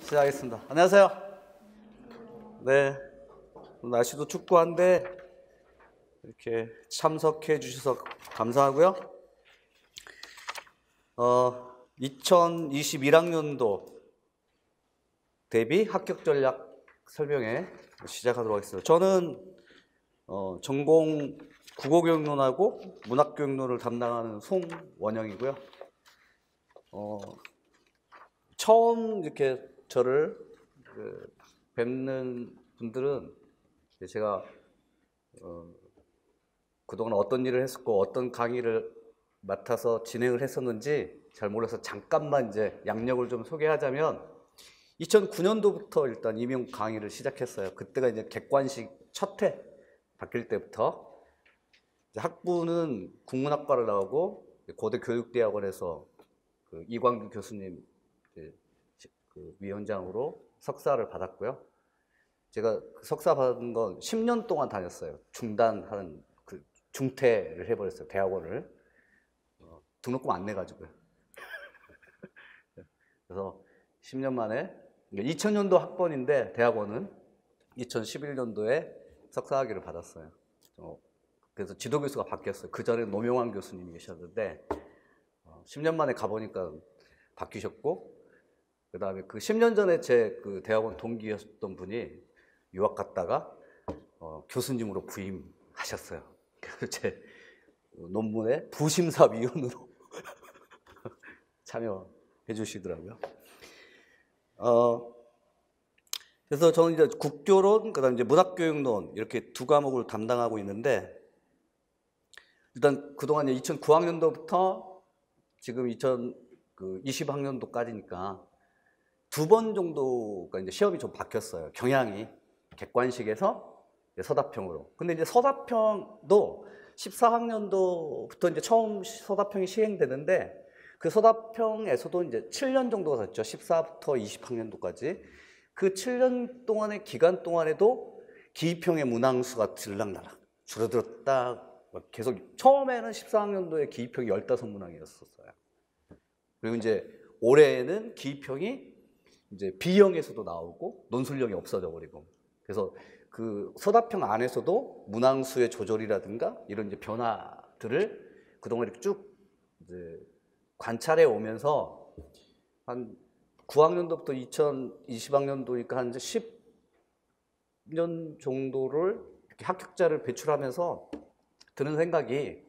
시작하겠습니다. 안녕하세요. 네, 날씨도 춥고한데 이렇게 참석해 주셔서 감사하고요. 2021학년도 대비 합격 전략 설명회 시작하도록 하겠습니다. 저는 전공 국어교육론하고 문학교육론을 담당하는 송원영이고요. 처음 이렇게 저를 뵙는 분들은 제가 그동안 어떤 일을 했었고 어떤 강의를 맡아서 진행을 했었는지 잘 몰라서 잠깐만 이제 양력을 좀 소개하자면 2009년도부터 일단 임용 강의를 시작했어요. 그때가 이제 객관식 첫 해 바뀔 때부터 학부는 국문학과를 나오고 고대 교육대학원에서 그 이광규 교수님 그 위원장으로 석사를 받았고요. 제가 그 석사 받은 건 10년 동안 다녔어요. 중단하는 그 중퇴를 해버렸어요. 대학원을 등록금 안 내가지고요. 그래서 10년 만에 2000년도 학번인데 대학원은 2011년도에 석사학위를 받았어요. 그래서 지도교수가 바뀌었어요. 그 전에 노명환 교수님이 계셨는데 10년 만에 가보니까 바뀌셨고, 그 다음에 그 10년 전에 제 그 대학원 동기였던 분이 유학 갔다가 교수님으로 부임하셨어요. 그래서 제 논문에 부심사위원으로 참여해 주시더라고요. 그래서 저는 이제 국교론, 그 다음에 이제 문학교육론 이렇게 두 과목을 담당하고 있는데, 일단 그동안 2009학년도부터 지금 2020학년도까지니까 두 번 정도가 이제 시험이 좀 바뀌었어요. 경향이 객관식에서 서답형으로. 근데 이제 서답형도 14학년도부터 이제 처음 서답형이 시행되는데, 그 서답형에서도 이제 7년 정도가 됐죠. 14부터 20학년도까지. 그 7년 동안의 기간 동안에도 기입형의 문항수가 들락날락 줄어들었다. 계속 처음에는 14학년도에 기입형이 15문항이었었어요. 그리고 이제 올해는 기입형이 이제 B형에서도 나오고 논술형이 없어져 버리고, 그래서 그 서답형 안에서도 문항수의 조절이라든가 이런 이제 변화들을 그동안 이렇게 쭉 이제 관찰해 오면서 한 9학년도부터 2020학년도니까 한 10년 정도를 이렇게 합격자를 배출하면서 드는 생각이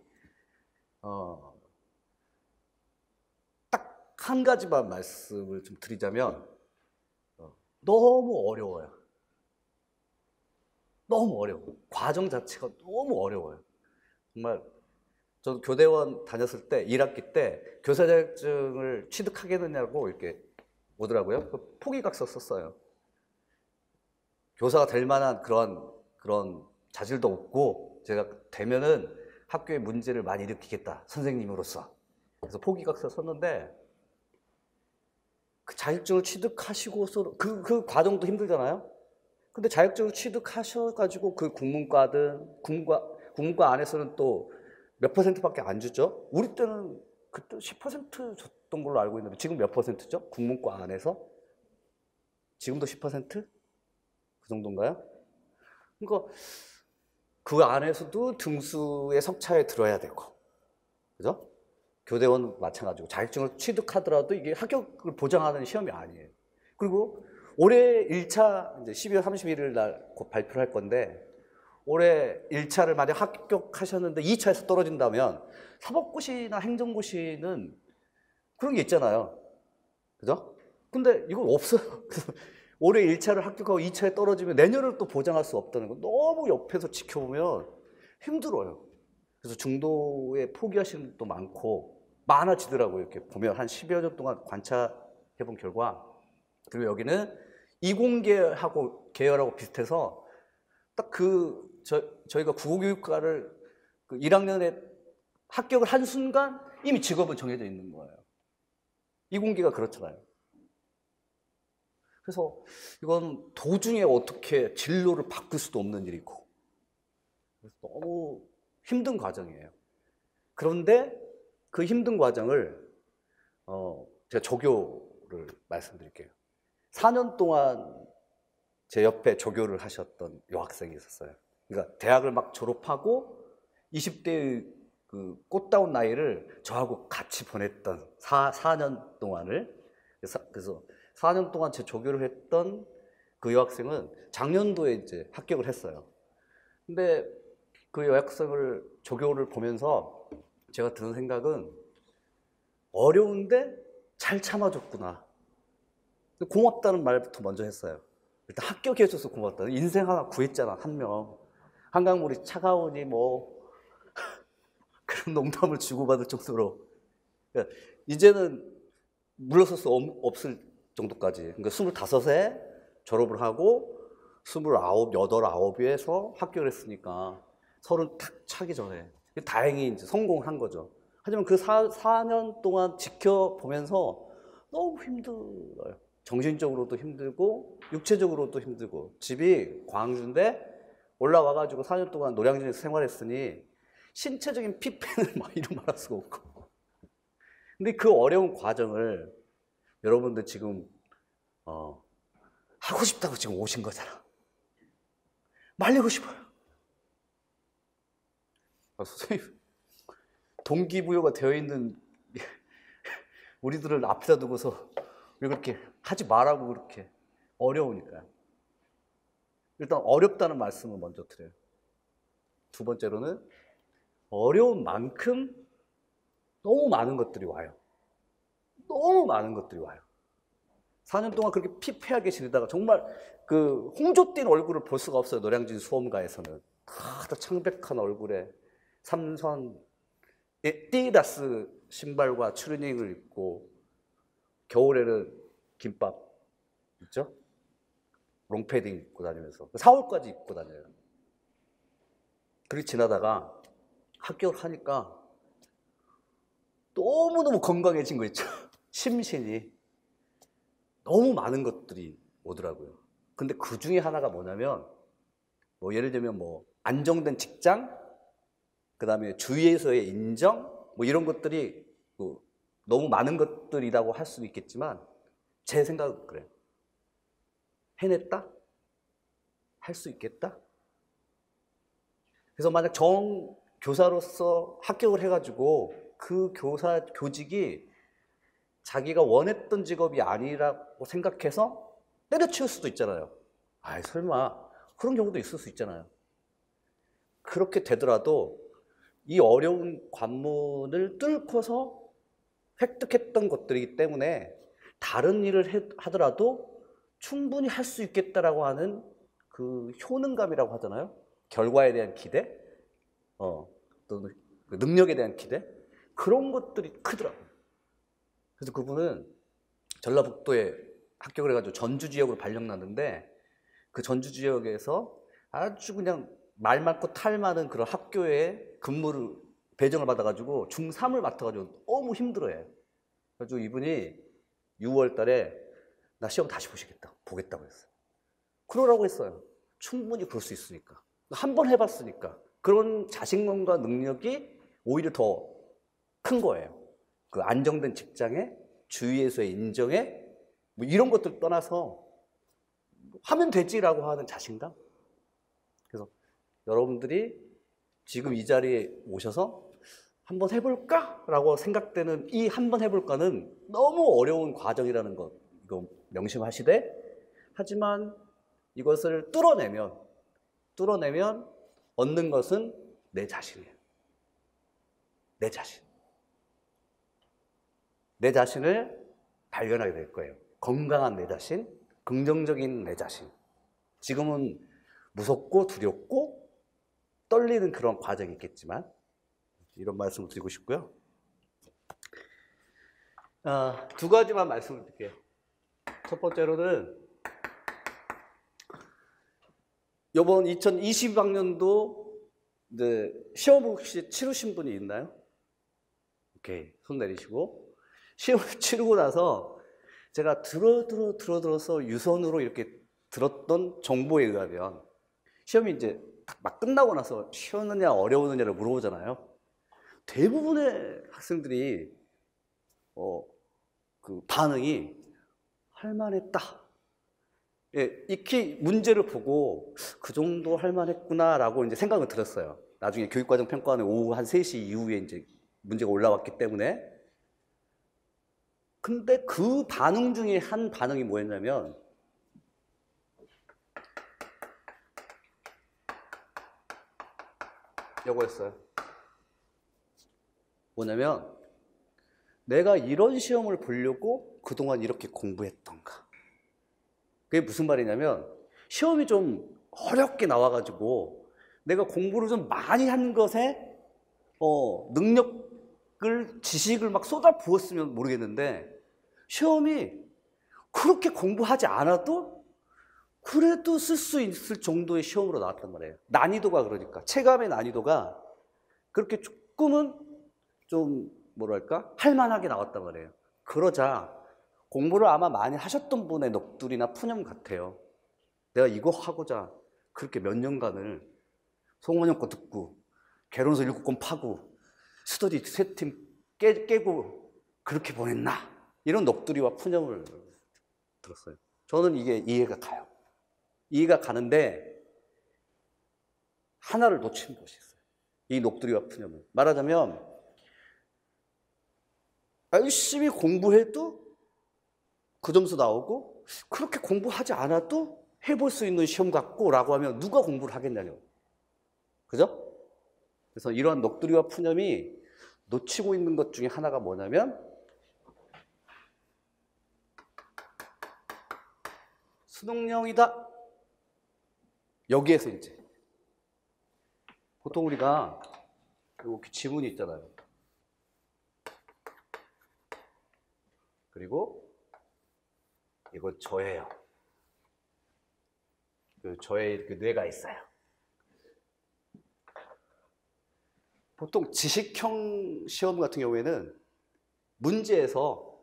딱 한 가지만 말씀을 좀 드리자면 너무 어려워요. 너무 어려워. 과정 자체가 너무 어려워요. 정말 저도 교대원 다녔을 때 1학기 때 교사 자격증을 취득하겠느냐고 이렇게 오더라고요. 그 포기각서 썼어요. 교사가 될 만한 그런 자질도 없고 제가 되면은 학교에 문제를 많이 일으키겠다, 선생님으로서. 그래서 포기각서 썼는데, 그 자격증을 취득하시고서 그 과정도 힘들잖아요. 근데 자격증을 취득하셔가지고 그 국문과든 국문과 안에서는 또 몇 %밖에 안 주죠. 우리 때는 그때 10% 줬던 걸로 알고 있는데 지금 몇 %죠? 국문과 안에서? 지금도 10%? 그 정도인가요? 그러니까 그 안에서도 등수의 석차에 들어야 되고, 그죠? 교대원 마찬가지고 자격증을 취득하더라도 이게 합격을 보장하는 시험이 아니에요. 그리고 올해 1차 이제 12월 31일 날 곧 발표를 할 건데, 올해 1차를 만약 합격하셨는데 2차에서 떨어진다면 사법고시나 행정고시는 그런 게 있잖아요. 그죠? 근데 이건 없어요. 올해 1차를 합격하고 2차에 떨어지면 내년을 또 보장할 수 없다는 거 너무 옆에서 지켜보면 힘들어요. 그래서 중도에 포기하시는 분도 많아지더라고요. 이렇게 보면 한 10여 년 동안 관찰해 본 결과. 그리고 여기는 이공계하고 계열하고 비슷해서 딱 저희가 국어교육과를 그 1학년에 합격을 한 순간 이미 직업은 정해져 있는 거예요. 이공계가 그렇잖아요. 그래서 이건 도중에 어떻게 진로를 바꿀 수도 없는 일이고, 그래서 너무 힘든 과정이에요. 그런데 그 힘든 과정을 제가 조교를 말씀드릴게요. 4년 동안 제 옆에 조교를 하셨던 여학생이 있었어요. 그러니까 대학을 막 졸업하고 20대의 그 꽃다운 나이를 저하고 같이 보냈던 4년 동안을. 그래서 4년 동안 제 조교를 했던 그 여학생은 작년도에 이제 합격을 했어요. 근데 그 여학생을 조교를 보면서 제가 드는 생각은 어려운데 잘 참아줬구나. 고맙다는 말부터 먼저 했어요. 일단 합격해줘서 고맙다. 인생 하나 구했잖아, 한 명. 한강물이 차가우니 뭐 그런 농담을 주고받을 정도로. 그러니까 이제는 물러설 수 없을 정도까지. 그러니까 25에 졸업을 하고 29, 8, 9에서 합격을 했으니까 30 탁 차기 전에 다행히 이제 성공한 거죠. 하지만 그 4년 동안 지켜보면서 너무 힘들어요. 정신적으로도 힘들고 육체적으로도 힘들고. 집이 광주인데 올라와가지고 4년 동안 노량진에서 생활했으니 신체적인 피폐는 막 이루 말할 수가 없고. 근데 그 어려운 과정을 여러분들 지금 하고 싶다고 지금 오신 거잖아. 말리고 싶어요. 선생님, 동기부여가 되어 있는 우리들을 앞에다 두고서 왜 그렇게 하지 말라고 그렇게. 어려우니까요. 일단 어렵다는 말씀을 먼저 드려요. 두 번째로는 어려운 만큼 너무 많은 것들이 와요. 너무 많은 것들이 와요. 4년 동안 그렇게 피폐하게 지내다가 정말 그 홍조 띈 얼굴을 볼 수가 없어요. 노량진 수험가에서는 다 창백한 얼굴에 삼선 띠다스 신발과 추리닝을 입고, 겨울에는 김밥 있죠? 롱패딩 입고 다니면서 4월까지 입고 다녀요. 그렇게 지나다가 합격을 하니까 너무너무 건강해진 거 있죠? 심신이. 너무 많은 것들이 오더라고요. 근데 그 중에 하나가 뭐냐면, 뭐 예를 들면 뭐 안정된 직장, 그 다음에 주위에서의 인정, 뭐 이런 것들이 뭐 너무 많은 것들이라고 할 수는 있겠지만 제 생각은 그래요. 해냈다? 할 수 있겠다? 그래서 만약 교사로서 합격을 해가지고 그 교직이 자기가 원했던 직업이 아니라고 생각해서 때려치울 수도 있잖아요. 아이, 설마. 그런 경우도 있을 수 있잖아요. 그렇게 되더라도 이 어려운 관문을 뚫고서 획득했던 것들이기 때문에 다른 일을 하더라도 충분히 할 수 있겠다라고 하는 그 효능감이라고 하잖아요. 결과에 대한 기대, 또 능력에 대한 기대, 그런 것들이 크더라고요. 그래서 그분은 전라북도에 합격을 해가지고 전주 지역으로 발령났는데, 그 전주 지역에서 아주 그냥 말 많고 탈 많은 그런 학교에 근무를 배정을 받아가지고 중3을 맡아가지고 너무 힘들어해. 그래가지고 이분이 6월 달에 나 시험 다시 보겠다고 했어요. 그러라고 했어요. 충분히 그럴 수 있으니까. 한 번 해봤으니까. 그런 자신감과 능력이 오히려 더 큰 거예요. 그 안정된 직장에, 주위에서의 인정에, 뭐 이런 것들 떠나서 하면 되지라고 하는 자신감. 그래서 여러분들이 지금 이 자리에 오셔서 한번 해볼까? 라고 생각되는 이 한번 해볼까는 너무 어려운 과정이라는 거, 이거 명심하시되, 하지만 이것을 뚫어내면 얻는 것은 내 자신이에요. 내 자신. 내 자신을 발견하게 될 거예요. 건강한 내 자신, 긍정적인 내 자신. 지금은 무섭고 두렵고 떨리는 그런 과정이 있겠지만, 이런 말씀을 드리고 싶고요. 두 가지만 말씀을 드릴게요. 첫 번째로는 이번 2020학년도 시험 혹시 치르신 분이 있나요? 오케이, 손 내리시고. 시험을 치르고 나서 제가 들어서 유선으로 이렇게 들었던 정보에 의하면, 시험이 이제 막 끝나고 나서 쉬웠느냐 어려웠느냐를 물어보잖아요. 대부분의 학생들이 그 반응이 할만했다, 예, 익히 문제를 보고 그 정도 할 만했구나라고 이제 생각을 들었어요. 나중에 교육과정 평가원에 오후 한 3시 이후에 이제 문제가 올라왔기 때문에. 근데 그 반응 중에 한 반응이 뭐였냐면 이거였어요. 뭐냐면 내가 이런 시험을 보려고 그동안 이렇게 공부했던가. 그게 무슨 말이냐면 시험이 좀 어렵게 나와가지고 내가 공부를 좀 많이 한 것에 능력을, 지식을 막 쏟아 부었으면 모르겠는데 시험이 그렇게 공부하지 않아도 그래도 쓸 수 있을 정도의 시험으로 나왔단 말이에요. 난이도가 그러니까 체감의 난이도가 그렇게 조금은 좀 뭐랄까 할만하게 나왔단 말이에요. 그러자 공부를 아마 많이 하셨던 분의 넋두리나 푸념 같아요. 내가 이거 하고자 그렇게 몇 년간을 송원영 거 듣고 개론서 7권 파고 스터디 3팀 깨고 그렇게 보냈나? 이런 넋두리와 푸념을 들었어요. 저는 이게 이해가 가요. 이해가 가는데 하나를 놓친 것이 있어요. 이 넋두리와 푸념을. 말하자면 열심히 공부해도 그 점수 나오고 그렇게 공부하지 않아도 해볼 수 있는 시험 같고 라고 하면 누가 공부를 하겠냐고. 그죠? 그래서 이런 넋두리와 푸념이 놓치고 있는 것 중에 하나가 뭐냐면 수능령이다. 여기에서 이제 보통 우리가 이렇게 지문이 있잖아요. 그리고 이건 저예요. 저의 그 뇌가 있어요. 보통 지식형 시험 같은 경우에는 문제에서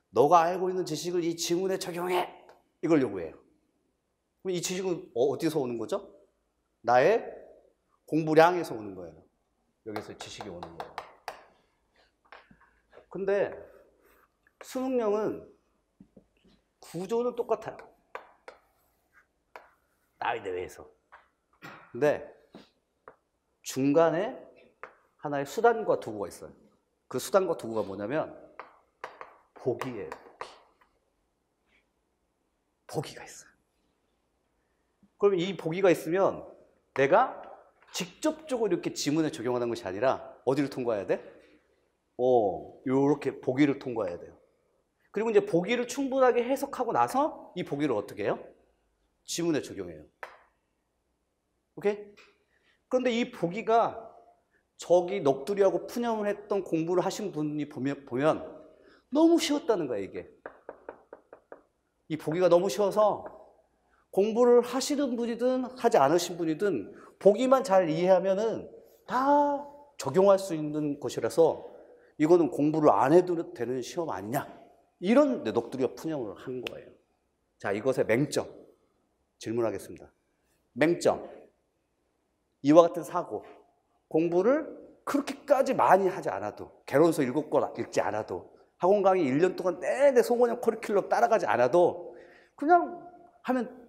너가 알고 있는 지식을 이 지문에 적용해 이걸 요구해요. 그럼 이 지식은 어디서 오는 거죠? 나의 공부량에서 오는 거예요. 여기서 지식이 오는 거예요. 근데 수능령은 구조는 똑같아요. 나의 뇌에서. 근데 중간에 하나의 수단과 도구가 있어요. 그 수단과 도구가 뭐냐면 보기예요. 보기가 있어요. 그럼 이 보기가 있으면 내가 직접적으로 이렇게 지문에 적용하는 것이 아니라 어디를 통과해야 돼? 이렇게 보기를 통과해야 돼요. 그리고 이제 보기를 충분하게 해석하고 나서 이 보기를 어떻게 해요? 지문에 적용해요. 오케이? 그런데 이 보기가 저기 넋두리하고 푸념을 했던 공부를 하신 분이 보면 너무 쉬웠다는 거야, 이게. 이 보기가 너무 쉬워서 공부를 하시는 분이든 하지 않으신 분이든 보기만 잘 이해하면은 다 적용할 수 있는 것이라서 이거는 공부를 안 해도 되는 시험 아니냐. 이런 넋두리와 푸념을 한 거예요. 자, 이것의 맹점. 질문하겠습니다. 맹점. 이와 같은 사고. 공부를 그렇게까지 많이 하지 않아도, 개론서 7권 읽지 않아도, 학원 강의 1년 동안 내내 송원영 커리큘럼 따라가지 않아도 그냥 하면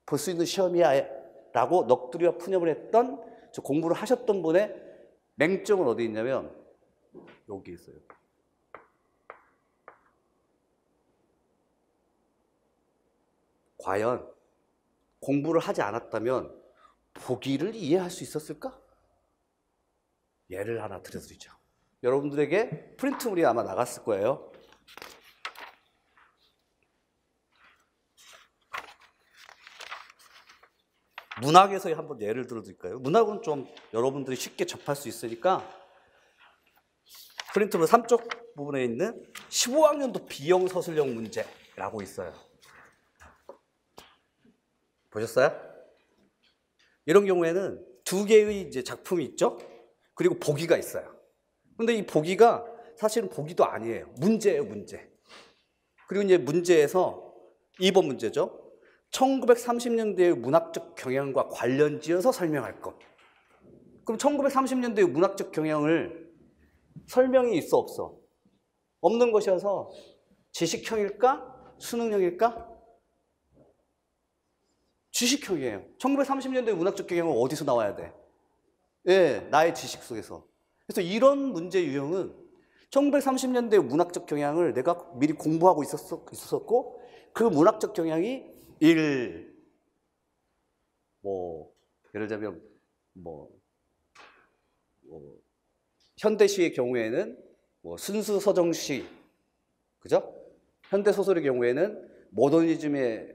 볼 수 있는 시험이야 라고 넋두리와 푸념을 했던, 저 공부를 하셨던 분의 맹점은 어디 있냐면 여기 있어요. 과연 공부를 하지 않았다면 보기를 이해할 수 있었을까? 예를 하나 들려드리죠. 여러분들에게 프린트물이 아마 나갔을 거예요. 문학에서 한번 예를 들어드릴까요? 문학은 좀 여러분들이 쉽게 접할 수 있으니까 프린트물 3쪽 부분에 있는 15학년도 비영서술형 문제라고 있어요. 보셨어요? 이런 경우에는 2개의 이제 작품이 있죠? 그리고 보기가 있어요. 근데 이 보기가 사실은 보기도 아니에요. 문제예요, 문제. 그리고 이제 문제에서 2번 문제죠. 1930년대의 문학적 경향과 관련 지어서 설명할 것. 그럼 1930년대의 문학적 경향을 설명이 있어, 없어? 없는 것이어서 지식형일까? 수능형일까? 지식형이에요. 1930년대 문학적 경향은 어디서 나와야 돼? 예, 나의 지식 속에서. 그래서 이런 문제 유형은 1930년대 문학적 경향을 내가 미리 공부하고 있었고, 그 문학적 경향이 예를 들자면, 현대시의 경우에는 순수 서정시, 그죠? 현대 소설의 경우에는 모더니즘의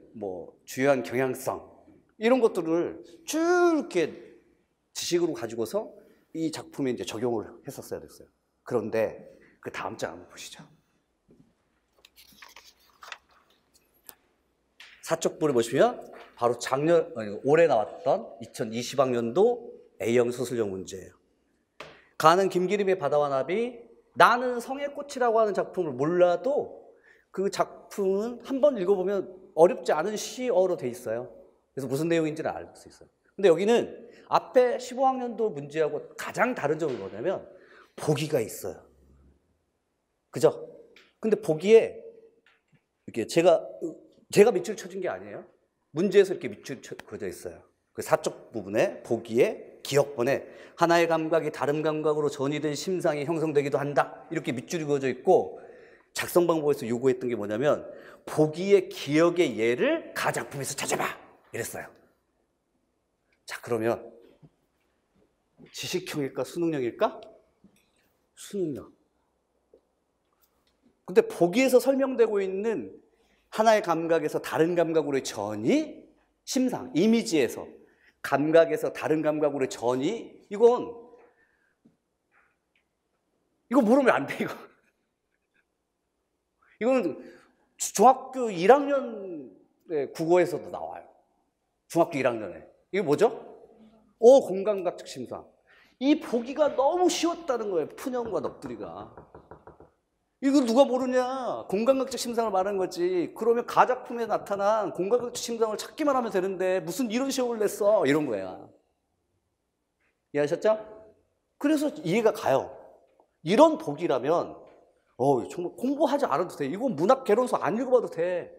주요한 경향성, 이런 것들을 쭉 이렇게 지식으로 가지고서 이 작품에 이제 적용을 했었어야 됐어요. 그런데 그 다음 장 한번 보시죠. 사쪽부를 보시면 바로 올해 나왔던 2020학년도 A형 소설형 문제예요. 가는 김기림의 바다와 나비, 나는 성의 꽃이라고 하는 작품을 몰라도 그 작품은 한번 읽어보면 어렵지 않은 시어로 돼 있어요. 그래서 무슨 내용인지를 알 수 있어요. 근데 여기는 앞에 15학년도 문제하고 가장 다른 점이 뭐냐면 보기가 있어요. 그죠? 근데 보기에 이렇게 제가 밑줄 쳐준 게 아니에요. 문제에서 이렇게 밑줄 그어져 있어요. 그 사쪽 부분에 보기에 기억본에 하나의 감각이 다른 감각으로 전이된 심상이 형성되기도 한다. 이렇게 밑줄이 그어져 있고 작성 방법에서 요구했던 게 뭐냐면 보기의 기억의 예를 가작품에서 찾아봐. 이랬어요. 자, 그러면 지식형일까 수능형일까? 수능형. 근데 보기에서 설명되고 있는 하나의 감각에서 다른 감각으로의 전이 심상, 이미지에서 감각에서 다른 감각으로의 전이 이건 모르면 안 돼, 이거. 이거는 중학교 1학년의 국어에서도 나와요. 중학교 1학년에. 이게 뭐죠? 공감각적 심상. 이 보기가 너무 쉬웠다는 거예요. 푸념과 넋두리가. 이거 누가 모르냐? 공감각적 심상을 말하는 거지. 그러면 가작품에 나타난 공감각적 심상을 찾기만 하면 되는데 무슨 이런 시험을 냈어? 이런 거야. 이해하셨죠? 그래서 이해가 가요. 이런 보기라면 정말 공부하지 않아도 돼. 이거 문학 개론서 안 읽어봐도 돼.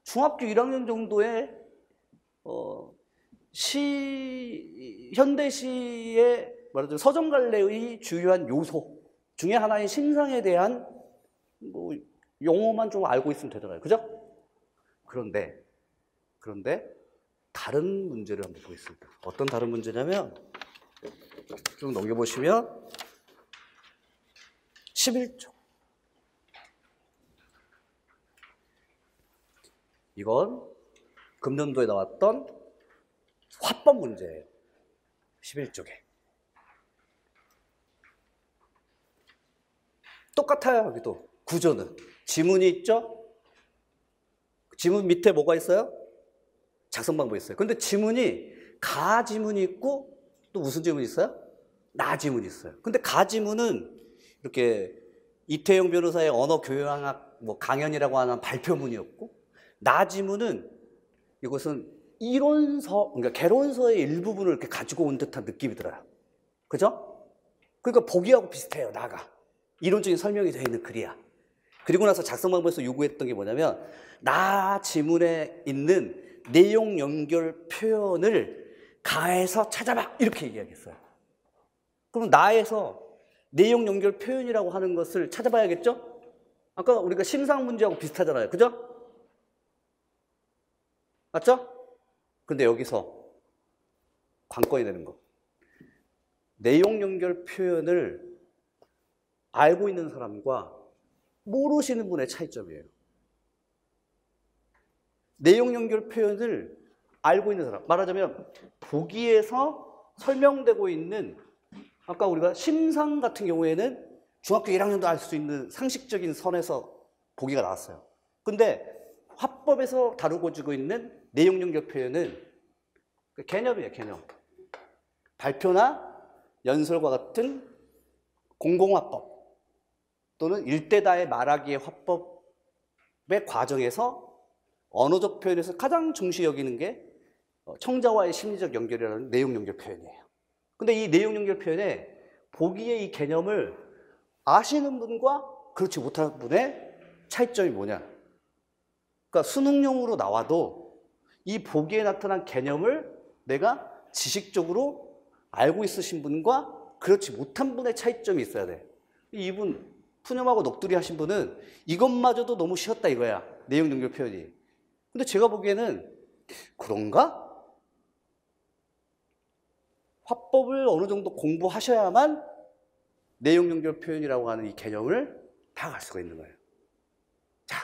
중학교 1학년 정도의 현대시의 말하자면 서정갈래의 주요한 요소 중에 하나인 심상에 대한 용어만 좀 알고 있으면 되잖아요. 그죠? 그런데 다른 문제를 한번 보겠습니다. 어떤 다른 문제냐면 좀 넘겨보시면 11쪽. 이건 금년도에 나왔던 화법 문제예요. 11쪽에. 똑같아요. 여기도. 구조는. 지문이 있죠? 지문 밑에 뭐가 있어요? 작성 방법이 있어요. 근데 지문이 가 지문이 있고 또 무슨 지문이 있어요? 나 지문이 있어요. 근데 가 지문은 이렇게 이태영 변호사의 언어 교양학 강연이라고 하는 발표문이었고, 나 지문은 이것은 이론서, 그러니까 개론서의 일부분을 이렇게 가지고 온 듯한 느낌이 들어요. 그죠? 그러니까 보기하고 비슷해요, 나가. 이론적인 설명이 되어 있는 글이야. 그리고 나서 작성 방법에서 요구했던 게 뭐냐면 나 지문에 있는 내용 연결 표현을 가에서 찾아봐. 이렇게 얘기하겠어요. 그럼 나에서 내용 연결 표현이라고 하는 것을 찾아봐야겠죠? 아까 우리가 심상 문제하고 비슷하잖아요. 그죠? 맞죠? 근데 여기서 관건이 되는 거. 내용 연결 표현을 알고 있는 사람과 모르시는 분의 차이점이에요. 내용 연결 표현을 알고 있는 사람. 말하자면 보기에서 설명되고 있는 아까 우리가 심상 같은 경우에는 중학교 1학년도 알 수 있는 상식적인 선에서 보기가 나왔어요. 근데 화법에서 다루고 지고 있는 내용 연결 표현은 개념이에요, 개념. 발표나 연설과 같은 공공화법 또는 일대다의 말하기의 화법의 과정에서 언어적 표현에서 가장 중시 여기는 게 청자와의 심리적 연결이라는 내용 연결 표현이에요. 근데 이 내용 연결 표현에 보기의 이 개념을 아시는 분과 그렇지 못하는 분의 차이점이 뭐냐? 그러니까 수능용으로 나와도 이 보기에 나타난 개념을 내가 지식적으로 알고 있으신 분과 그렇지 못한 분의 차이점이 있어야 돼. 이분 푸념하고 넋두리 하신 분은 이것마저도 너무 쉬웠다 이거야. 내용 연결 표현이. 근데 제가 보기에는 그런가? 화법을 어느 정도 공부하셔야만 내용 연결 표현이라고 하는 이 개념을 다갈 수가 있는 거예요. 자,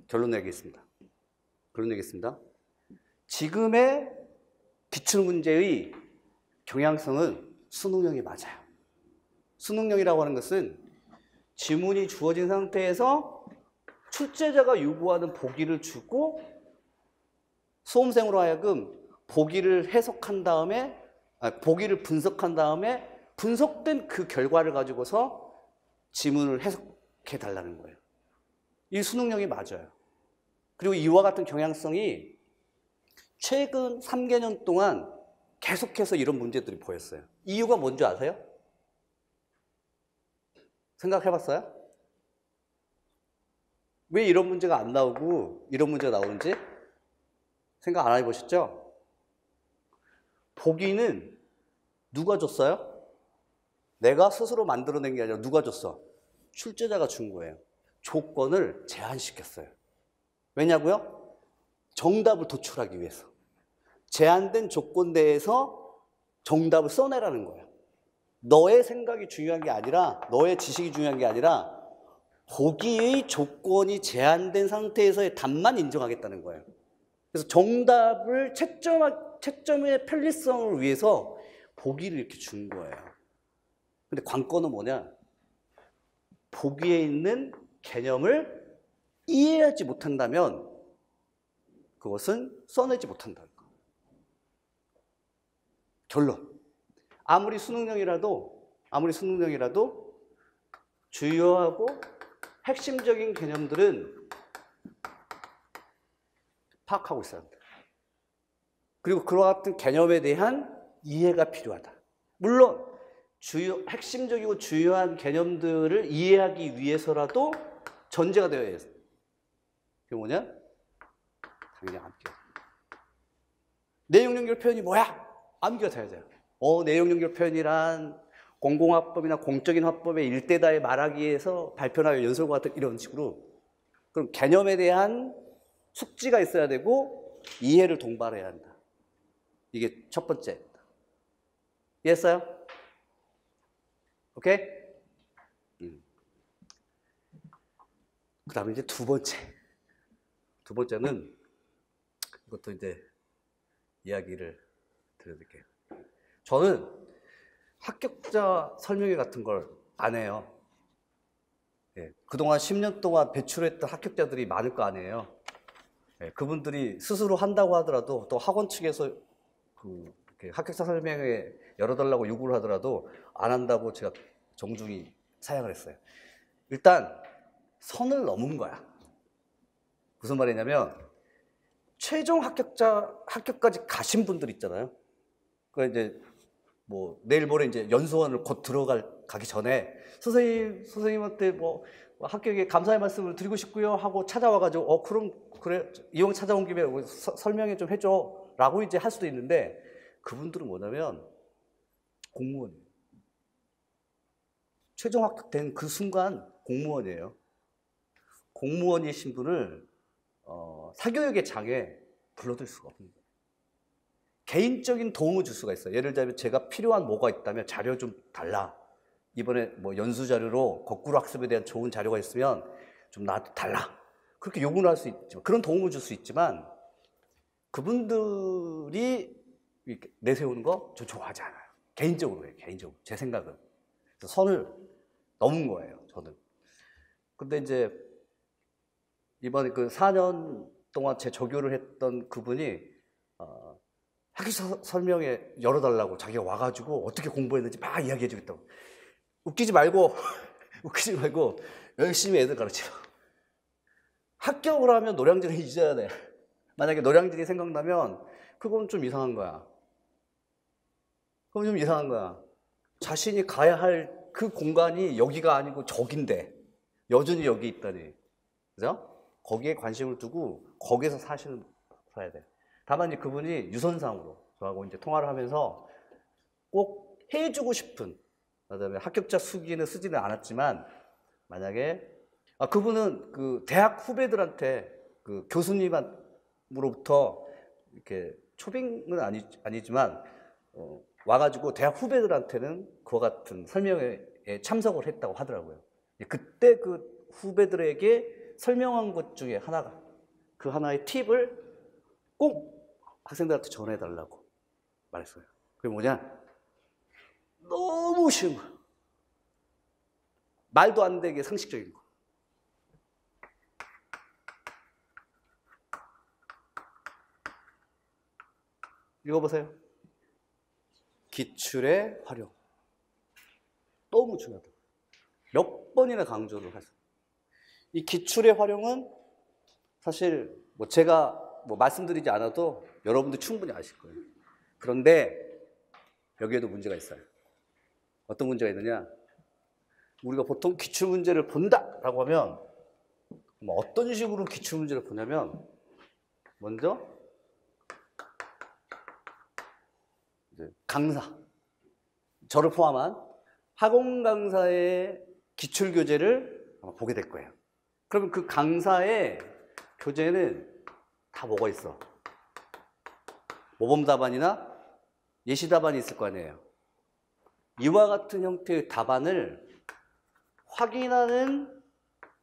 결론 내겠습니다. 결론 내겠습니다. 지금의 기출 문제의 경향성은 수능형이 맞아요. 수능형이라고 하는 것은 지문이 주어진 상태에서 출제자가 요구하는 보기를 주고 수험생으로 하여금 보기를 해석한 다음에 보기를 분석한 다음에 분석된 그 결과를 가지고서 지문을 해석해 달라는 거예요. 이 수능형이 맞아요. 그리고 이와 같은 경향성이 최근 3개년 동안 계속해서 이런 문제들이 보였어요. 이유가 뭔지 아세요? 생각해봤어요? 왜 이런 문제가 안 나오고 이런 문제가 나오는지 생각 안 해보셨죠? 보기는 누가 줬어요? 내가 스스로 만들어낸 게 아니라 누가 줬어? 출제자가 준 거예요. 조건을 제한시켰어요. 왜냐고요? 정답을 도출하기 위해서. 제한된 조건 내에서 정답을 써내라는 거예요. 너의 생각이 중요한 게 아니라, 너의 지식이 중요한 게 아니라 보기의 조건이 제한된 상태에서의 답만 인정하겠다는 거예요. 그래서 정답을 채점의 편리성을 위해서 보기를 이렇게 준 거예요. 근데 관건은 뭐냐? 보기에 있는 개념을 이해하지 못한다면 그것은 써내지 못한다는 거. 결론. 아무리 수능형이라도 주요하고 핵심적인 개념들은 파악하고 있어야 합니다. 그리고 그와 같은 개념에 대한 이해가 필요하다. 물론 핵심적이고 중요한 개념들을 이해하기 위해서라도 전제가 되어야 해요. 그게 뭐냐? 당연히 암기가. 내용 연결 표현이 뭐야? 암기가 돼야 돼요. 내용 연결 표현이란 공공화법이나 공적인 화법의 일대다에 말하기 위해서 발표나 연설과 같은 이런 식으로. 그럼 개념에 대한 숙지가 있어야 되고 이해를 동반해야 한다. 이게 첫 번째. 이해했어요? 오케이? 그 다음에 이제 두 번째. 두 번째는 이것도 이제 이야기를 드려드릴게요. 저는 합격자 설명회 같은 걸 안 해요. 예, 그동안 10년 동안 배출했던 합격자들이 많을 거 아니에요. 예, 그분들이 스스로 한다고 하더라도 또 학원 측에서 합격자 설명회 열어달라고 요구를 하더라도 안 한다고 제가 정중히 사양을 했어요. 일단 선을 넘은 거야. 무슨 말이냐면 최종 합격까지 가신 분들 있잖아요. 그러니까 이제 뭐 내일 모레 이제 연수원을 곧 가기 전에 선생님한테 뭐 합격에 감사의 말씀을 드리고 싶고요 하고 찾아와가지고 그럼 그래 이왕 찾아온 김에 설명회 좀 해줘라고 이제 할 수도 있는데 그분들은 뭐냐면 공무원이에요. 최종 합격된 그 순간 공무원이에요. 공무원이신 분을 사교육의 장에 불러들 수가 없는 거예요. 개인적인 도움을 줄 수가 있어요. 예를 들자면 제가 필요한 뭐가 있다면 자료 좀 달라. 이번에 뭐 연수 자료로 거꾸로 학습에 대한 좋은 자료가 있으면 좀 나한테 달라. 그렇게 요구를 할 수 있지만 그런 도움을 줄 수 있지만 그분들이 내세우는 거 저 좋아하지 않아요. 개인적으로요. 개인적으로. 제 생각은. 그래서 선을 넘은 거예요. 저는. 근데 이제 이번에 그 4년 동안 제 조교를 했던 그분이 학교 설명회 열어달라고 자기가 와가지고 어떻게 공부했는지 막 이야기해주겠다고. 웃기지 말고 열심히 애들 가르쳐. 합격을 하면 노량진을 잊어야 돼. 만약에 노량진이 생각나면 그건 좀 이상한 거야. 자신이 가야 할 그 공간이 여기가 아니고 저긴데 여전히 여기 있다니. 그죠? 거기에 관심을 두고 거기에서 사야 돼. 다만 이제 그분이 유선상으로 저하고 이제 통화를 하면서 꼭 해주고 싶은, 그다음에 합격자 수기는 쓰지는 않았지만, 만약에 그분은 그 대학 후배들한테 그 교수님으로부터 이렇게 초빙은 아니지만 와가지고 대학 후배들한테는 그와 같은 설명회에 참석을 했다고 하더라고요. 그때 그 후배들에게 설명한 것 중에 하나가, 그 하나의 팁을 꼭 학생들한테 전해달라고 말했어요. 그게 뭐냐? 너무 쉬운 거. 말도 안 되게 상식적인 거. 읽어보세요. 기출의 활용. 너무 중요하다. 몇 번이나 강조를 했어요. 이 기출의 활용은 사실 뭐 제가 뭐 말씀드리지 않아도 여러분들 충분히 아실 거예요. 그런데 여기에도 문제가 있어요. 어떤 문제가 있느냐? 우리가 보통 기출 문제를 본다라고 하면 뭐 어떤 식으로 기출 문제를 보냐면, 먼저 이제 강사, 저를 포함한 학원 강사의 기출 교재를 아마 보게 될 거예요. 그러면 그 강사의 교재는 다 뭐가 있어? 모범 답안이나 예시 답안이 있을 거 아니에요. 이와 같은 형태의 답안을 확인하는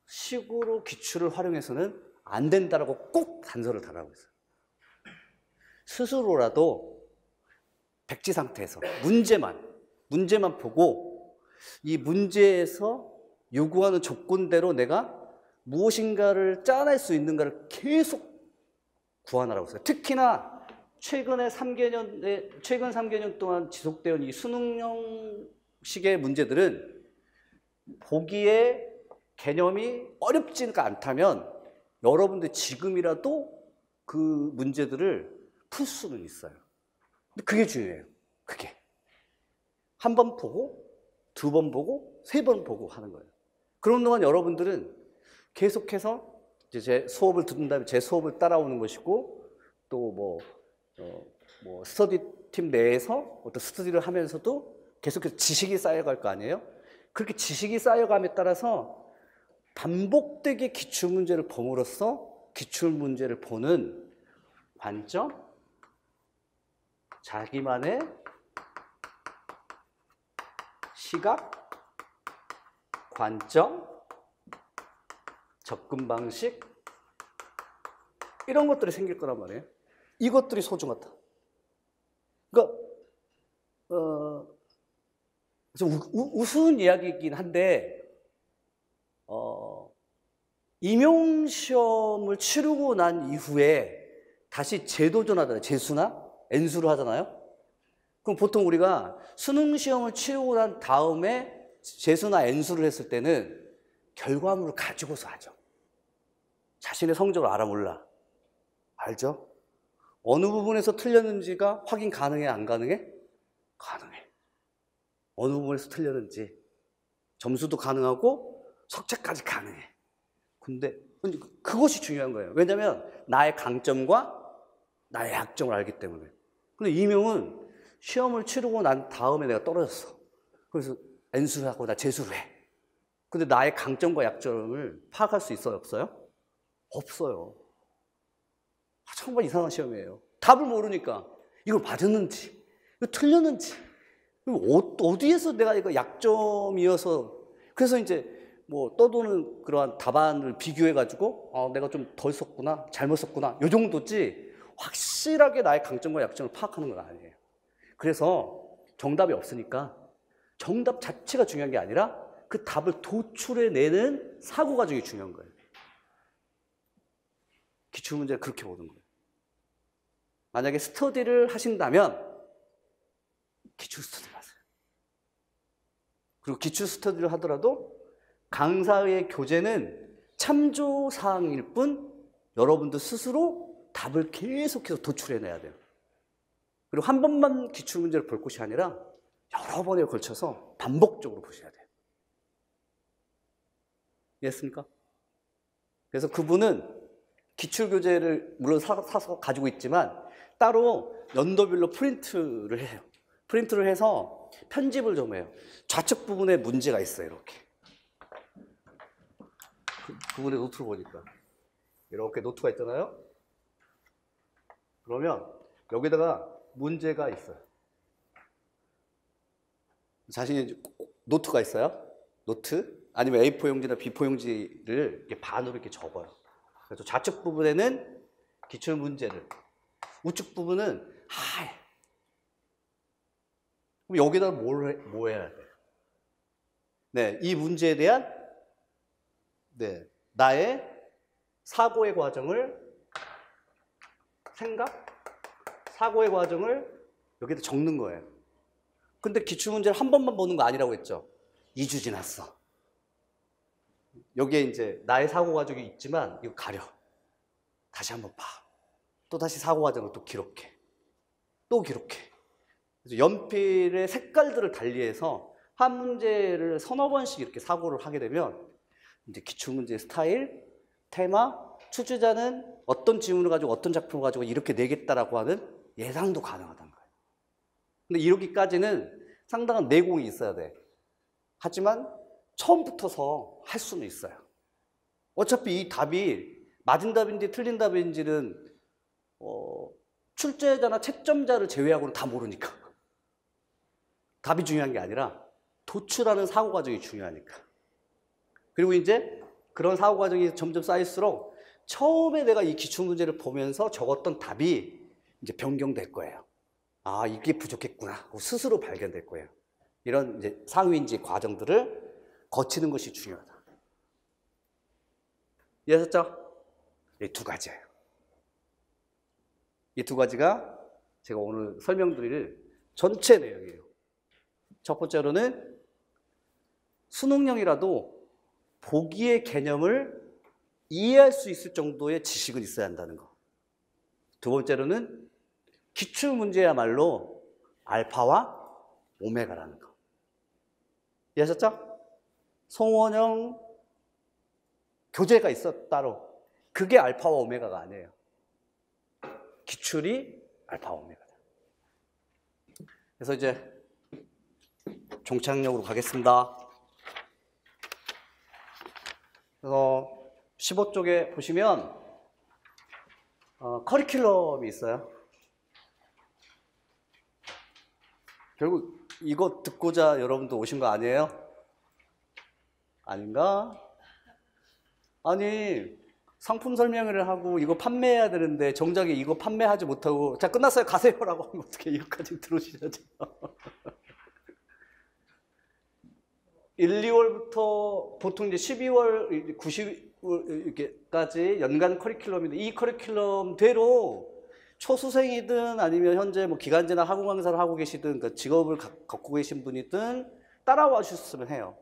식으로 기출을 활용해서는 안 된다라고 꼭 단서를 달라고 했어요. 스스로라도 백지 상태에서 문제만 보고 이 문제에서 요구하는 조건대로 내가 무엇인가를 짜낼 수 있는가를 계속 구하라고 했어요. 특히나 최근 3개년 동안 지속되어 온 이 수능형식의 문제들은 보기에 개념이 어렵지가 않다면 여러분들 지금이라도 그 문제들을 풀 수는 있어요. 근데 그게 중요해요. 그게. 한 번 보고, 두 번 보고, 세 번 보고 하는 거예요. 그런 동안 여러분들은 계속해서 이제 제 수업을 듣는 다음에 제 수업을 따라오는 것이고, 또 스터디 팀 내에서 어떤 스터디를 하면서도 계속해서 지식이 쌓여갈 거 아니에요? 그렇게 지식이 쌓여감에 따라서 반복되게 기출문제를 봄으로써 기출문제를 보는 관점, 자기만의 시각, 관점, 접근 방식, 이런 것들이 생길 거란 말이에요. 이것들이 소중하다. 그러니까 좀 우스운 이야기이긴 한데 임용시험을 치르고 난 이후에 다시 재도전하잖아요. 재수나 N수를 하잖아요. 그럼 보통 우리가 수능시험을 치르고 난 다음에 재수나 N수를 했을 때는 결과물을 가지고서 하죠. 자신의 성적을 알아 몰라. 알죠? 어느 부분에서 틀렸는지가 확인 가능해, 안 가능해? 가능해. 어느 부분에서 틀렸는지 점수도 가능하고 석자까지 가능해. 근데 그것이 중요한 거예요. 왜냐하면 나의 강점과 나의 약점을 알기 때문에. 근데 이명은 시험을 치르고 난 다음에 내가 떨어졌어. 그래서 N수를 하고 나 재수를 해. 근데 나의 강점과 약점을 파악할 수 있어요, 없어요? 없어요. 정말 이상한 시험이에요. 답을 모르니까 이걸 맞았는지, 이거 틀렸는지, 어디에서 내가 이거 약점이어서, 그래서 이제 뭐 떠도는 그러한 답안을 비교해가지고 내가 좀 덜 썼구나, 잘못 썼구나, 요 정도지 확실하게 나의 강점과 약점을 파악하는 건 아니에요. 그래서 정답이 없으니까 정답 자체가 중요한 게 아니라 그 답을 도출해내는 사고 과정이 중요한 거예요. 기출문제를 그렇게 보는 거예요. 만약에 스터디를 하신다면 기출 스터디를 하세요. 그리고 기출 스터디를 하더라도 강사의 교재는 참조사항일 뿐 여러분들 스스로 답을 계속해서 도출해내야 돼요. 그리고 한 번만 기출문제를 볼 것이 아니라 여러 번에 걸쳐서 반복적으로 보셔야 돼요. 이해했습니까? 그래서 그분은 기출교재를 물론 사서 가지고 있지만 따로 연도별로 프린트를 해요. 프린트를 해서 편집을 좀 해요. 좌측 부분에 문제가 있어요. 이렇게. 그 부분에 노트를 보니까 이렇게 노트가 있잖아요. 그러면 여기다가 문제가 있어요. 자신이 노트가 있어요. 노트 아니면 A4 용지나 B4 용지를 이렇게 반으로 이렇게 접어요. 그래서 좌측 부분에는 기출 문제를, 우측 부분은 하얘. 그럼 여기다 뭐 해야 돼? 네, 이 문제에 대한 나의 사고의 과정을 사고의 과정을 여기다 적는 거예요. 근데 기출문제를 한 번만 보는 거 아니라고 했죠. 2주 지났어. 여기에 이제 나의 사고 과정이 있지만 이거 가려. 다시 한번 봐. 또 다시 사고 과정을 또 기록해. 또 기록해. 그래서 연필의 색깔들을 달리해서 한 문제를 서너 번씩 이렇게 사고를 하게 되면 이제 기출문제의 스타일, 테마, 출제자는 어떤 지문을 가지고 어떤 작품을 가지고 이렇게 내겠다라고 하는 예상도 가능하다는 거예요. 근데 이러기까지는 상당한 내공이 있어야 돼. 하지만 처음부터서 할 수는 있어요. 어차피 이 답이 맞은 답인지 틀린 답인지는 출제자나 채점자를 제외하고는 다 모르니까. 답이 중요한 게 아니라 도출하는 사고 과정이 중요하니까. 그리고 이제 그런 사고 과정이 점점 쌓일수록 처음에 내가 이 기출문제를 보면서 적었던 답이 이제 변경될 거예요. 아, 이게 부족했구나. 스스로 발견될 거예요. 이런 이제 상위인지 과정들을 거치는 것이 중요하다. 이해하셨죠? 이 두 가지예요. 이 두 가지가 제가 오늘 설명드릴 전체 내용이에요. 첫 번째로는 수능형이라도 보기의 개념을 이해할 수 있을 정도의 지식은 있어야 한다는 거. 두 번째로는 기출문제야말로 알파와 오메가라는 거. 이해하셨죠? 송원형 교재가 있어 따로. 그게 알파와 오메가가 아니에요. 기출이 알파와 오메가다. 그래서 이제 종착역으로 가겠습니다. 그래서 15쪽에 보시면 커리큘럼이 있어요. 결국 이거 듣고자 여러분도 오신 거 아니에요? 아닌가? 아니 상품 설명회를 하고 이거 판매해야 되는데 정작에 이거 판매하지 못하고 자 끝났어요 가세요라고 하면 어떻게 이거까지 들어오셔야죠. 1, 2월부터 보통 이제 12월, 90일까지 연간 커리큘럼인데 이 커리큘럼대로 초수생이든 아니면 현재 뭐 기간제나 학원 강사를 하고 계시든 그러니까 직업을 갖고 계신 분이든 따라와 주셨으면 해요.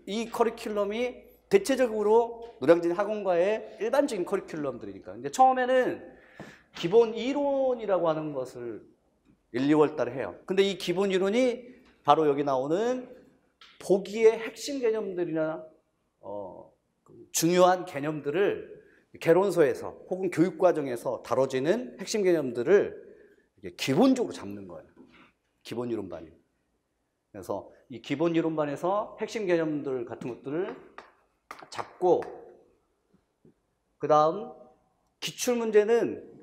이 커리큘럼이 대체적으로 노량진 학원과의 일반적인 커리큘럼들이니까. 근데 처음에는 기본 이론이라고 하는 것을 1, 2월 달에 해요. 근데 이 기본 이론이 바로 여기 나오는 보기의 핵심 개념들이나 중요한 개념들을 개론서에서 혹은 교육과정에서 다뤄지는 핵심 개념들을 기본적으로 잡는 거예요. 기본 이론반이. 그래서 이 기본 이론반에서 핵심 개념들 같은 것들을 잡고 그 다음 기출문제는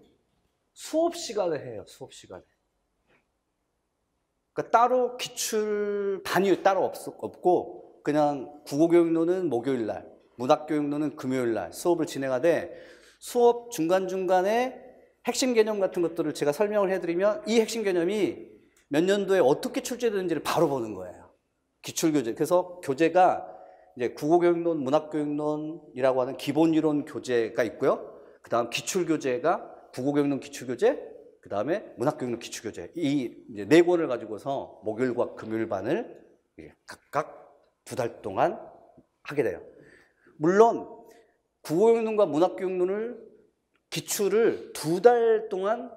수업 시간에 해요. 수업 시간에. 그러니까 따로 기출반이 따로 없고 그냥 국어교육로는 목요일날, 문학교육로는 금요일날 수업을 진행하되 수업 중간중간에 핵심 개념 같은 것들을 제가 설명을 해드리면 이 핵심 개념이 몇 년도에 어떻게 출제되는지를 바로 보는 거예요. 기출교재. 그래서 교재가 이제 국어교육론, 문학교육론이라고 하는 기본이론 교재가 있고요. 그 다음 기출교재가 국어교육론 기출교재, 그 다음에 문학교육론 기출교재. 이 네 권을 가지고서 목요일과 금요일반을 각각 2달 동안 하게 돼요. 물론 국어교육론과 문학교육론을 기출을 2달 동안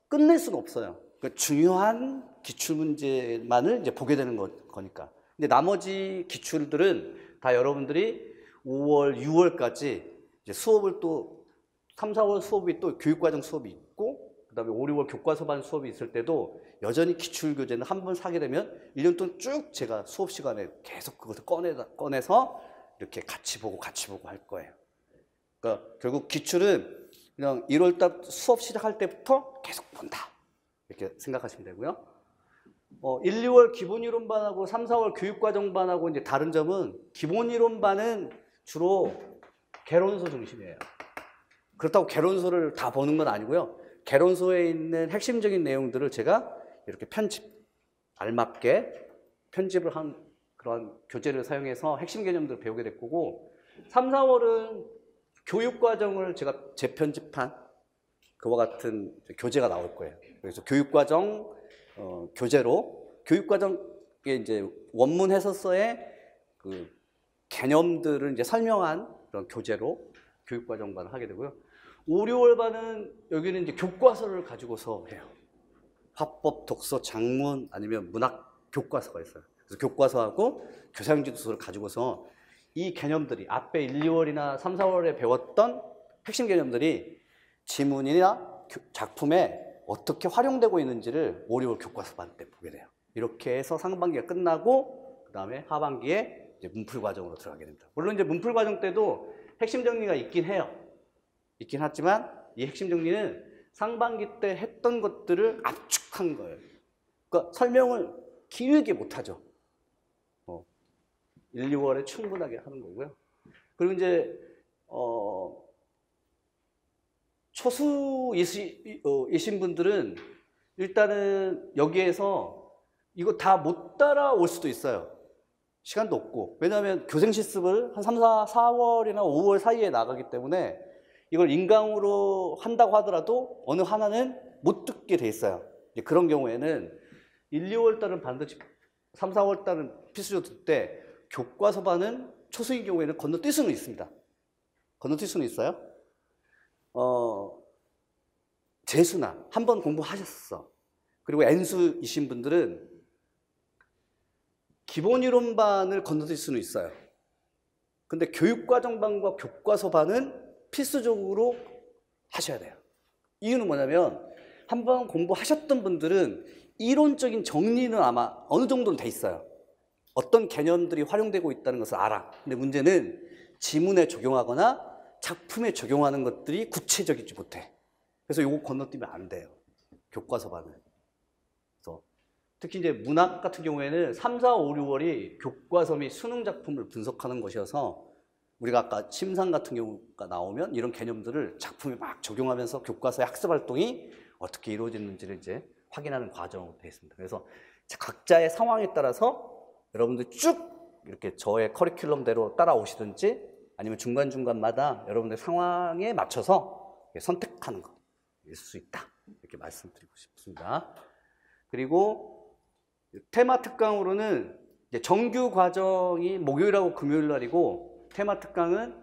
끝낼 수는 없어요. 그러니까 중요한 기출문제만을 이제 보게 되는 거니까. 근데 나머지 기출들은 다 여러분들이 5월, 6월까지 이제 수업을 또 3, 4월 수업이 또 교육과정 수업이 있고 그다음에 5, 6월 교과서반 수업이 있을 때도 여전히 기출교재는 한 번 사게 되면 1년 동안 쭉 제가 수업 시간에 계속 그것을 꺼내서 이렇게 같이 보고 할 거예요. 그러니까 결국 기출은 그냥 1월 달 수업 시작할 때부터 계속 본다. 이렇게 생각하시면 되고요. 1, 2월 기본이론반하고 3, 4월 교육과정반하고 이제 다른 점은 기본이론반은 주로 개론서 중심이에요. 그렇다고 개론서를 다 보는 건 아니고요. 개론서에 있는 핵심적인 내용들을 제가 이렇게 알맞게 편집을 한 그런 교재를 사용해서 핵심 개념들을 배우게 될 거고 3, 4월은 교육과정을 제가 재편집한 그와 같은 교재가 나올 거예요. 그래서 교육과정 교재로 교육과정에 이제 원문 해설서의 그 개념들을 이제 설명한 그런 교재로 교육과정반을 하게 되고요. 5, 6월반은 여기는 이제 교과서를 가지고서 해요. 화법, 독서, 작문 아니면 문학 교과서가 있어요. 그래서 교과서하고 교사용지도서를 가지고서 이 개념들이 앞에 1, 2월이나 3, 4월에 배웠던 핵심 개념들이 지문이나 작품에 어떻게 활용되고 있는지를 5, 6월 교과서반 때 보게 돼요. 이렇게 해서 상반기가 끝나고 그 다음에 하반기에 이제 문풀 과정으로 들어가게 됩니다. 물론 이제 문풀 과정 때도 핵심 정리가 있긴 해요. 있긴 하지만 이 핵심 정리는 상반기 때 했던 것들을 압축한 거예요. 그러니까 설명을 길게 못하죠. 1, 2월에 충분하게 하는 거고요. 그리고 이제 초수이신 분들은 일단은 여기에서 이거 다 못 따라올 수도 있어요. 시간도 없고. 왜냐하면 교생 실습을 한 3, 4월이나 5월 사이에 나가기 때문에 이걸 인강으로 한다고 하더라도 어느 하나는 못 듣게 돼 있어요. 그런 경우에는 1, 2월 달은 반드시 3, 4월 달은 필수적으로 듣되 교과서반은 초수인 경우에는 건너뛸 수는 있습니다. 건너뛸 수는 있어요. 재수나 한 번 공부하셨어. 그리고 N수이신 분들은 기본이론반을 건너뛸 수는 있어요. 근데 교육과정반과 교과서반은 필수적으로 하셔야 돼요. 이유는 뭐냐면 한 번 공부하셨던 분들은 이론적인 정리는 아마 어느 정도는 돼 있어요. 어떤 개념들이 활용되고 있다는 것을 알아. 근데 문제는 지문에 적용하거나 작품에 적용하는 것들이 구체적이지 못해. 그래서 이거 건너뛰면 안 돼요. 교과서반은. 그래서 특히 이제 문학 같은 경우에는 3, 4, 5, 6월이 교과서 및 수능 작품을 분석하는 것이어서 우리가 아까 심상 같은 경우가 나오면 이런 개념들을 작품에 막 적용하면서 교과서의 학습 활동이 어떻게 이루어지는지를 이제 확인하는 과정으로 되어 있습니다. 그래서 각자의 상황에 따라서 여러분들 쭉 이렇게 저의 커리큘럼대로 따라오시든지 아니면 중간중간마다 여러분들 상황에 맞춰서 선택하는 거 있을 수 있다. 이렇게 말씀드리고 싶습니다. 그리고 테마 특강으로는 이제 정규 과정이 목요일하고 금요일 날이고 테마 특강은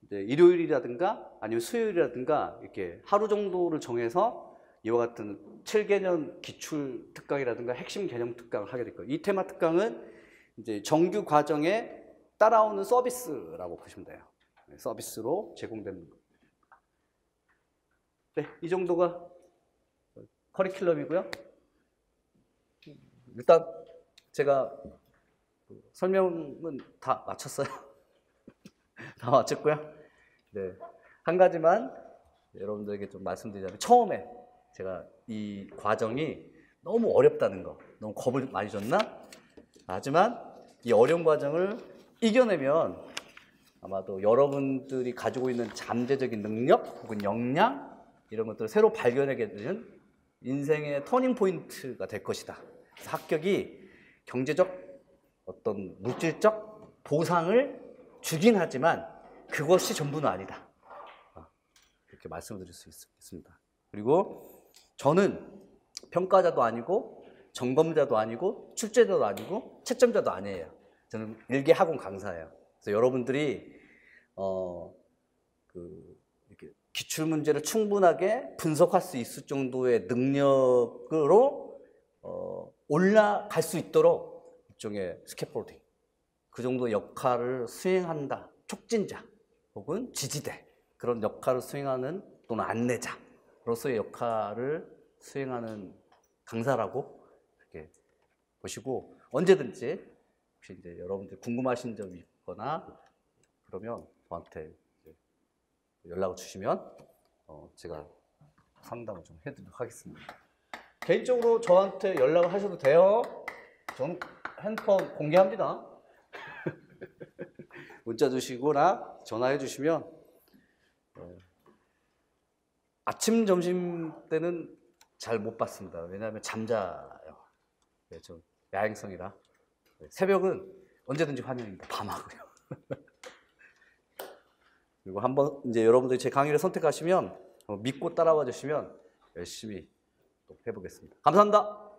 이제 일요일이라든가 아니면 수요일이라든가 이렇게 하루 정도를 정해서 이와 같은 7개년 기출 특강이라든가 핵심 개념 특강을 하게 될 거예요. 이 테마 특강은 이제 정규 과정에 따라오는 서비스라고 보시면 돼요. 서비스로 제공되는 거. 네, 이 정도가 커리큘럼이고요. 일단 제가 설명은 다 마쳤어요. 다 마쳤고요. 네, 한 가지만 여러분들에게 좀 말씀드리자면 처음에 제가 이 과정이 너무 어렵다는 거, 너무 겁을 많이 줬나? 하지만 이 어려운 과정을 이겨내면 아마도 여러분들이 가지고 있는 잠재적인 능력 혹은 역량 이런 것들을 새로 발견하게 되는 인생의 터닝 포인트가 될 것이다. 그래서 합격이 경제적 어떤 물질적 보상을 주긴 하지만 그것이 전부는 아니다. 이렇게 말씀을 드릴 수 있습니다. 그리고 저는 평가자도 아니고 점검자도 아니고 출제자도 아니고 채점자도 아니에요. 저는 일개 학원 강사예요. 그래서 여러분들이 이렇게 기출 문제를 충분하게 분석할 수 있을 정도의 능력으로 올라갈 수 있도록 일종의 스캐폴딩, 그 정도 역할을 수행한다. 촉진자 혹은 지지대, 그런 역할을 수행하는 또는 안내자, 로서의 역할을 수행하는 강사라고 이렇게 보시고 언제든지 혹시 이제 여러분들 궁금하신 점이 있거나 그러면 저한테 연락을 주시면 제가 상담을 좀 해드리도록 하겠습니다. 개인적으로 저한테 연락을 하셔도 돼요. 저는 핸드폰 공개합니다. 문자 주시거나 전화해 주시면 아침, 점심 때는 잘 못 받습니다. 왜냐하면 잠자요. 네, 좀 야행성이라. 새벽은 언제든지 환영입니다. 밤하고요. 그리고 한번 이제 여러분들이 제 강의를 선택하시면 믿고 따라와 주시면 열심히 또 해보겠습니다. 감사합니다.